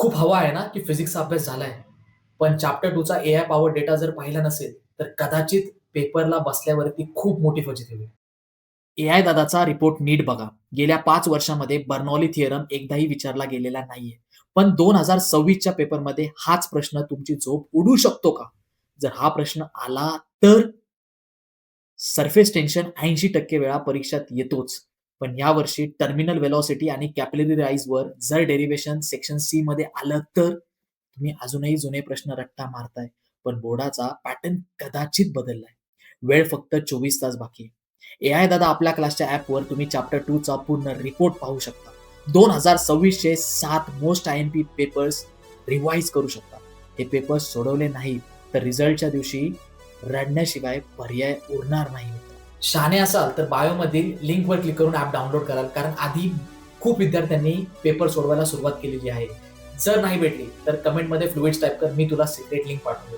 खूप हवा आहे ना, की फिजिक्सचा अभ्यास झालाय. पण चॅप्टर 2 चा एआय पॉवर डेटा जर पाहिला नसेल, तर कदाचित पेपरला बसल्यावरती खूप मोठी फजिती होईल. एआय दादाचा रिपोर्ट नीट बघा. गेल्या 5 वर्षामध्ये बर्नौली थिअरम एकदाही विचारला गेलेला नाहीये. पण 2026 च्या पेपरमध्ये हाच प्रश्न तुमची झोप उडवू शकतो का? जर हा प्रश्न आला तर सरफेस टेन्शन 80% वेळा परीक्षेत येतोच. पण यावर्षी टर्मिनल व्हेलॉसिटी आणि कॅपिलरी राईजवर जर डेरिव्हेशन सेक्शन सी मध्ये आलं तर? तुम्ही अजूनही जुने प्रश्न रट्टा मारताय. पण बोर्डाचा पॅटर्न कदाचित बदललाय. वेळ फक्त 24 तास बाकी आहे. एआय दादा आपल्या क्लासच्या ॲपवर तुम्ही चॅप्टर 2 चा पूर्ण रिपोर्ट पाहू शकता. 2026 चे 7 मोस्ट आय-एम-पी पेपर्स रिवाईज करू शकता. हे पेपर्स सोडवले नाहीत तर रिझल्टच्या दिवशी रडण्याशिवाय पर्याय उरणार नाही मित्र. शहाणे असाल तर बायोमधील लिंकवर क्लिक करून ॲप डाउनलोड कराल, कारण आधी खूप विद्यार्थ्यांनी पेपर सोडवायला सुरुवात केलेली आहे. जर नाही भेटली तर कमेंटमध्ये फ्लुइड्स टाइप कर, मी तुला सिक्रेट लिंक पाठवतो.